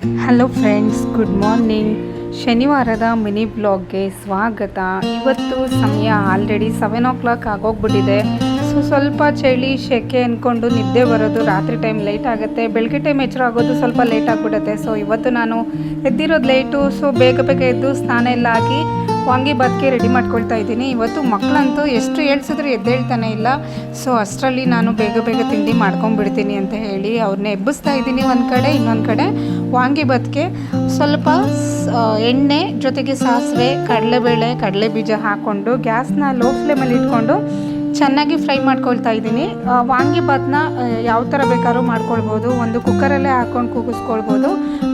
Hello friends, good morning. ಶನಿವಾರದ mini ಬ್ಲಾಗ್ಗೆ ಸ್ವಾಗತ. ಇವತ್ತು ಸಮಯ ಆಲ್ರೆಡಿ 7 o'clock ಆಗೋಗ್ಬಿಟ್ಟಿದೆ. ಸ್ವಲ್ಪ ಚಳಿ ಸೆಕೆ ಅಂದ್ಕೊಂಡು ನಿದ್ದೆ ಬರೋದು ರಾತ್ರಿ ಟೈಮ್ ಲೇಟ್ ಆಗುತ್ತೆ, ಬೆಳಗ್ಗೆ ಟೈಮ್ ಎಚ್ಚರ ಆಗೋದು ಸ್ವಲ್ಪ ಲೇಟ್ ಆಗಿಬಿಡುತ್ತೆ. ಇವತ್ತು ನಾನು ಎದ್ದಿರೋದು ಲೇಟು. ಬೇಗ ಎದ್ದು ಸ್ನಾನ ಎಲ್ಲ ಆಗಿ ವಾಂಗಿಬಾತ್ಗೆ ರೆಡಿ ಮಾಡ್ಕೊಳ್ತಾ ಇದ್ದೀನಿ. ಇವತ್ತು ಮಕ್ಕಳಂತೂ ಎಷ್ಟು ಹೇಳ್ಸಿದ್ರು ಎದ್ದೇಳ್ತಾನೆ ಇಲ್ಲ. ಅಷ್ಟರಲ್ಲಿ ನಾನು ಬೇಗ ತಿಂಡಿ ಮಾಡ್ಕೊಂಡ್ಬಿಡ್ತೀನಿ ಅಂತ ಹೇಳಿ ಅವ್ರನ್ನ ಎಬ್ಬಿಸ್ತಾ ಇದ್ದೀನಿ ಒಂದು ಕಡೆ. ಇನ್ನೊಂದು ಕಡೆ ವಾಂಗಿಬಾತ್ಗೆ ಸ್ವಲ್ಪ ಎಣ್ಣೆ ಜೊತೆಗೆ ಸಾಸಿವೆ, ಕಡಲೆಬೇಳೆ, ಕಡಲೆ ಬೀಜ ಹಾಕ್ಕೊಂಡು ಗ್ಯಾಸ್ನ ಲೋ ಫ್ಲೇಮಲ್ಲಿ ಇಟ್ಕೊಂಡು ಚೆನ್ನಾಗಿ ಫ್ರೈ ಮಾಡ್ಕೊಳ್ತಾ ಇದ್ದೀನಿ. ವಾಂಗಿಬಾತನ್ನ ಯಾವ ಥರ ಬೇಕಾದ್ರೂ ಮಾಡ್ಕೊಳ್ಬೋದು. ಒಂದು ಕುಕ್ಕರಲ್ಲೇ ಹಾಕ್ಕೊಂಡು ಕೂಗಿಸ್ಕೊಳ್ಬೋದು,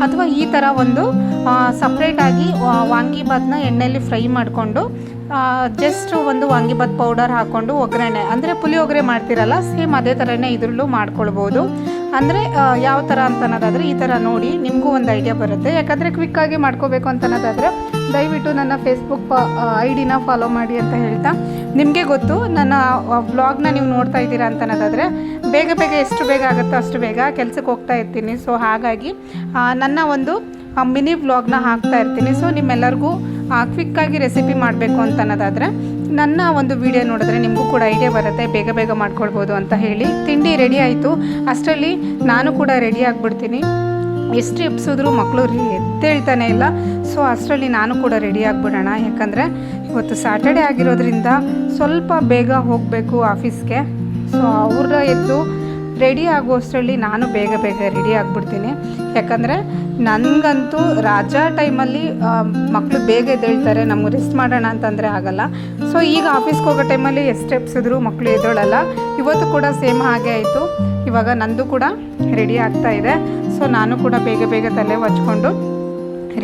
ಅಥವಾ ಈ ಥರ ಒಂದು ಸಪ್ರೇಟಾಗಿ ವಾಂಗಿಬಾತನ್ನ ಎಣ್ಣೆಯಲ್ಲಿ ಫ್ರೈ ಮಾಡಿಕೊಂಡು ಜಸ್ಟ್ ಒಂದು ವಾಂಗಿಬಾತ್ ಪೌಡರ್ ಹಾಕ್ಕೊಂಡು ಒಗ್ಗರಣೆ, ಅಂದರೆ ಪುಳಿಯೋಗರೆ ಮಾಡ್ತಿರಲ್ಲ ಸೇಮ್ ಅದೇ ಥರನೇ ಇದರಲ್ಲೂ ಮಾಡ್ಕೊಳ್ಬೋದು. ಅಂದರೆ ಯಾವ ಥರ ಅಂತ ಅನ್ನೋದಾದರೆ ಈ ಥರ ನೋಡಿ ನಿಮಗೂ ಒಂದು ಐಡಿಯಾ ಬರುತ್ತೆ. ಯಾಕಂದರೆ ಕ್ವಿಕ್ಕಾಗಿ ಮಾಡ್ಕೋಬೇಕು ಅಂತ ಅನ್ನೋದಾದರೆ ದಯವಿಟ್ಟು ನನ್ನ ಫೇಸ್ಬುಕ್ ID-ನ ಫಾಲೋ ಮಾಡಿ ಅಂತ ಹೇಳ್ತಾ, ನಿಮಗೆ ಗೊತ್ತು ನನ್ನ ವ್ಲಾಗ್ನ ನೀವು ನೋಡ್ತಾ ಇದ್ದೀರಾ ಅಂತ ಅನ್ನೋದಾದರೆ ಬೇಗ ಎಷ್ಟು ಬೇಗ ಆಗುತ್ತೋ ಅಷ್ಟು ಬೇಗ ಕೆಲಸಕ್ಕೆ ಹೋಗ್ತಾ ಇರ್ತೀನಿ. ಹಾಗಾಗಿ ನನ್ನ ಒಂದು ಮಿನಿ ವ್ಲಾಗ್ನ ಹಾಕ್ತಾ ಇರ್ತೀನಿ. ನಿಮ್ಮೆಲ್ಲರಿಗೂ ಕ್ವಿಕ್ಕಾಗಿ ರೆಸಿಪಿ ಮಾಡಬೇಕು ಅಂತ ಅನ್ನೋದಾದರೆ ನನ್ನ ಒಂದು ವಿಡಿಯೋ ನೋಡಿದ್ರೆ ನಿಮಗೂ ಕೂಡ ಐಡಿಯಾ ಬರುತ್ತೆ, ಬೇಗ ಮಾಡ್ಕೊಳ್ಬೋದು ಅಂತ ಹೇಳಿ. ತಿಂಡಿ ರೆಡಿ ಆಯಿತು, ಅಷ್ಟರಲ್ಲಿ ನಾನು ಕೂಡ ರೆಡಿ ಆಗಿಬಿಡ್ತೀನಿ. ಎಷ್ಟು ಎಬ್ಸಿದ್ರು ಮಕ್ಕಳು ಎದ್ದೇಳ್ತಾನೆ ಇಲ್ಲ. ಅಷ್ಟರಲ್ಲಿ ನಾನು ಕೂಡ ರೆಡಿ ಆಗಿಬಿಡೋಣ. ಯಾಕಂದರೆ ಇವತ್ತು ಸ್ಯಾಟರ್ಡೆ ಆಗಿರೋದ್ರಿಂದ ಸ್ವಲ್ಪ ಬೇಗ ಹೋಗಬೇಕು ಆಫೀಸ್ಗೆ. ಅವ್ರ ಎದ್ದು ರೆಡಿ ಆಗುವಷ್ಟರಲ್ಲಿ ನಾನು ಬೇಗ ರೆಡಿ ಆಗಿಬಿಡ್ತೀನಿ. ಯಾಕಂದರೆ ನನಗಂತೂ ರಜಾ ಟೈಮಲ್ಲಿ ಮಕ್ಕಳು ಬೇಗ ಎದ್ದೇಳ್ತಾರೆ, ನಮಗೆ ರೆಸ್ಟ್ ಮಾಡೋಣ ಅಂತಂದರೆ ಆಗಲ್ಲ. ಈಗ ಆಫೀಸ್ಗೆ ಹೋಗೋ ಟೈಮಲ್ಲಿ ಎಷ್ಟು ಎಬ್ಸಿದ್ರು ಮಕ್ಕಳು ಎದ್ದೇಳಲ್ಲ. ಇವತ್ತು ಕೂಡ ಸೇಮ್ ಹಾಗೆ ಆಯಿತು. ಇವಾಗ ನಂದು ಕೂಡ ರೆಡಿ ಆಗ್ತಾ ಇದೆ. ನಾನು ಕೂಡ ಬೇಗ ತಲೆ ಹಚ್ಕೊಂಡು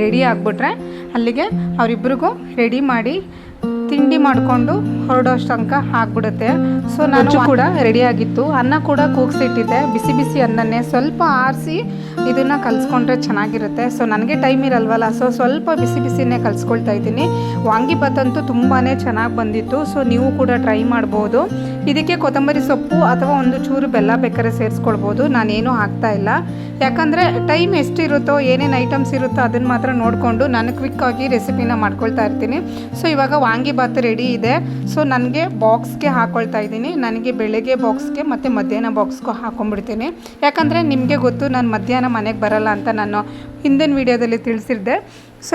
ರೆಡಿ ಆಗಿಬಿಟ್ರೆ ಅಲ್ಲಿಗೆ ಅವರಿಬ್ಬರಿಗೂ ರೆಡಿ ಮಾಡಿ ತಿಂಡಿ ಮಾಡಿಕೊಂಡು ಹೊರಡೋಷ್ಟು ತನಕ ಆಗಿಬಿಡುತ್ತೆ. ನಾನು ಕೂಡ ರೆಡಿಯಾಗಿತ್ತು. ಅನ್ನ ಕೂಡ ಕೂಗಿಸಿಟ್ಟಿದ್ದೆ, ಬಿಸಿ ಅನ್ನನೇ ಸ್ವಲ್ಪ ಆರಿಸಿ ಇದನ್ನು ಕಲಿಸ್ಕೊಂಡ್ರೆ ಚೆನ್ನಾಗಿರುತ್ತೆ. ನನಗೆ ಟೈಮ್ ಇರಲ್ವಲ್ಲ, ಸ್ವಲ್ಪ ಬಿಸಿನೇ ಕಲಿಸ್ಕೊಳ್ತಾ ಇದ್ದೀನಿ. ವಾಂಗಿಬಾತ್ ಅಂತೂ ತುಂಬಾ ಚೆನ್ನಾಗಿ ಬಂದಿತ್ತು. ನೀವು ಕೂಡ ಟ್ರೈ ಮಾಡ್ಬೋದು. ಇದಕ್ಕೆ ಕೊತ್ತಂಬರಿ ಸೊಪ್ಪು ಅಥವಾ ಒಂದು ಚೂರು ಬೆಲ್ಲ ಬೇಕಾದ್ರೆ ಸೇರಿಸ್ಕೊಳ್ಬೋದು. ನಾನೇನು ಹಾಕ್ತಾ ಇಲ್ಲ, ಯಾಕಂದರೆ ಟೈಮ್ ಎಷ್ಟಿರುತ್ತೋ ಏನೇನು ಐಟಮ್ಸ್ ಇರುತ್ತೋ ಅದನ್ನು ಮಾತ್ರ ನೋಡಿಕೊಂಡು ನಾನು ಕ್ವಿಕ್ಕಾಗಿ ರೆಸಿಪಿನ ಮಾಡ್ಕೊಳ್ತಾ ಇರ್ತೀನಿ. ಇವಾಗ ವಾಂಗಿಬಾತ್ ರೆಡಿ ಇದೆ. ನನಗೆ ಬಾಕ್ಸ್ಗೆ ಹಾಕ್ಕೊಳ್ತಾ ಇದ್ದೀನಿ. ನನಗೆ ಬೆಳಗ್ಗೆ ಬಾಕ್ಸ್ಗೆ ಮತ್ತು ಮಧ್ಯಾಹ್ನ ಬಾಕ್ಸ್ಗೂ ಹಾಕ್ಕೊಂಡ್ಬಿಡ್ತೀನಿ. ಯಾಕಂದರೆ ನಿಮಗೆ ಗೊತ್ತು ನಾನು ಮಧ್ಯಾಹ್ನ ಮನೆಗೆ ಬರಲ್ಲ ಅಂತ ನಾನು ಹಿಂದಿನ ವೀಡಿಯೋದಲ್ಲಿ ತಿಳಿಸಿದ್ದೆ.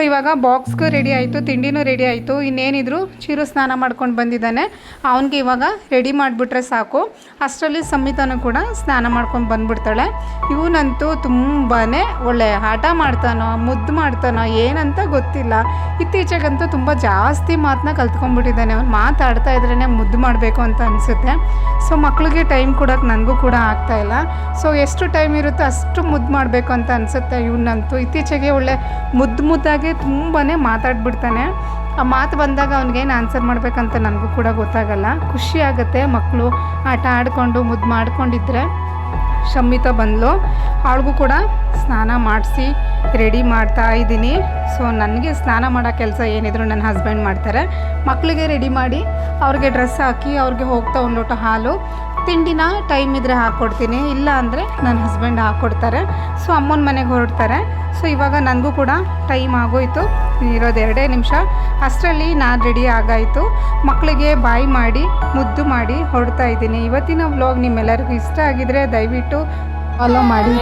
ಇವಾಗ ಬಾಕ್ಸ್ಗೂ ರೆಡಿ ಆಯಿತು, ತಿಂಡಿನೂ ರೆಡಿ ಆಯಿತು. ಇನ್ನೇನಿದ್ರು ಚಿರು ಸ್ನಾನ ಮಾಡ್ಕೊಂಡು ಬಂದಿದ್ದಾನೆ, ಅವನಿಗೆ ಇವಾಗ ರೆಡಿ ಮಾಡಿಬಿಟ್ರೆ ಸಾಕು. ಅಷ್ಟರಲ್ಲಿ ಸಂಹಿತಾನೂ ಕೂಡ ಸ್ನಾನ ಮಾಡ್ಕೊಂಡು ಬಂದುಬಿಡ್ತಾಳೆ. ಇವನಂತೂ ತುಂಬಾ ಒಳ್ಳೆ ಆಟ ಮಾಡ್ತಾನೋ, ಮುದ್ದು ಮಾಡ್ತಾನೋ ಏನಂತ ಗೊತ್ತಿಲ್ಲ. ಇತ್ತೀಚೆಗಂತೂ ತುಂಬ ಜಾಸ್ತಿ ಮಾತನ್ನ ಕಲ್ತ್ಕೊಂಡ್ಬಿಟ್ಟಿದ್ದಾನೆ. ಅವ್ನು ಮಾತಾಡ್ತಾ ಇದ್ರೇ ಮುದ್ದು ಮಾಡಬೇಕು ಅಂತ ಅನಿಸುತ್ತೆ. ಮಕ್ಕಳಿಗೆ ಟೈಮ್ ಕೊಡೋಕೆ ನನಗೂ ಕೂಡ ಆಗ್ತಾಯಿಲ್ಲ. ಎಷ್ಟು ಟೈಮ್ ಇರುತ್ತೋ ಅಷ್ಟು ಮುದ್ದು ಮಾಡಬೇಕು ಅಂತ ಅನಿಸುತ್ತೆ. ಇವನಂತೂ ಇತ್ತೀಚೆಗೆ ಒಳ್ಳೆ ಮುದ್ದಾಗಿ ತುಂಬಾ ಮಾತಾಡ್ಬಿಡ್ತಾನೆ. ಆ ಮಾತು ಬಂದಾಗ ಅವ್ನಿಗೇನು ಆನ್ಸರ್ ಮಾಡಬೇಕಂತ ನನಗೂ ಕೂಡ ಗೊತ್ತಾಗಲ್ಲ. ಖುಷಿ ಆಗುತ್ತೆ ಮಕ್ಕಳು ಆಟ ಆಡಿಕೊಂಡು ಮುದ್ದು ಮಾಡ್ಕೊಂಡಿದ್ರೆ. ಶಮಿತಾ ಬಂದಳು, ಅವಳಿಗೂ ಕೂಡ ಸ್ನಾನ ಮಾಡಿಸಿ ರೆಡಿ ಮಾಡ್ತಾ ಇದ್ದೀನಿ. ನನಗೆ ಸ್ನಾನ ಮಾಡೋ ಕೆಲಸ ಏನಿದ್ರು ನನ್ನ ಹಸ್ಬೆಂಡ್ ಮಾಡ್ತಾರೆ. ಮಕ್ಕಳಿಗೆ ರೆಡಿ ಮಾಡಿ ಅವ್ರಿಗೆ ಡ್ರೆಸ್ ಹಾಕಿ ಅವ್ರಿಗೆ ಹೋಗ್ತಾ ಒಂದು ಲೋಟ ಹಾಲು, ತಿಂಡಿನ ಟೈಮ್ ಇದ್ದರೆ ಹಾಕ್ಕೊಡ್ತೀನಿ, ಇಲ್ಲ ಅಂದರೆ ನನ್ನ ಹಸ್ಬೆಂಡ್ ಹಾಕ್ಕೊಡ್ತಾರೆ. ಅಮ್ಮನ ಮನೆಗೆ ಹೊರಡ್ತಾರೆ. ಇವಾಗ ನನಗೂ ಕೂಡ ಟೈಮ್ ಆಗೋಯಿತು, ಇರೋದು 2 ನಿಮಿಷ. ಅಷ್ಟರಲ್ಲಿ ನಾನು ರೆಡಿ ಆಗಾಯಿತು. ಮಕ್ಕಳಿಗೆ ಬಾಯ್ ಮಾಡಿ ಮುದ್ದು ಮಾಡಿ ಹೊರಡ್ತಾ ಇದ್ದೀನಿ. ಇವತ್ತಿನ ವ್ಲಾಗ್ ನಿಮ್ಮೆಲ್ಲರಿಗೂ ಇಷ್ಟ ಆಗಿದರೆ ದಯವಿಟ್ಟು ಫಾಲೋ ಮಾಡಿ.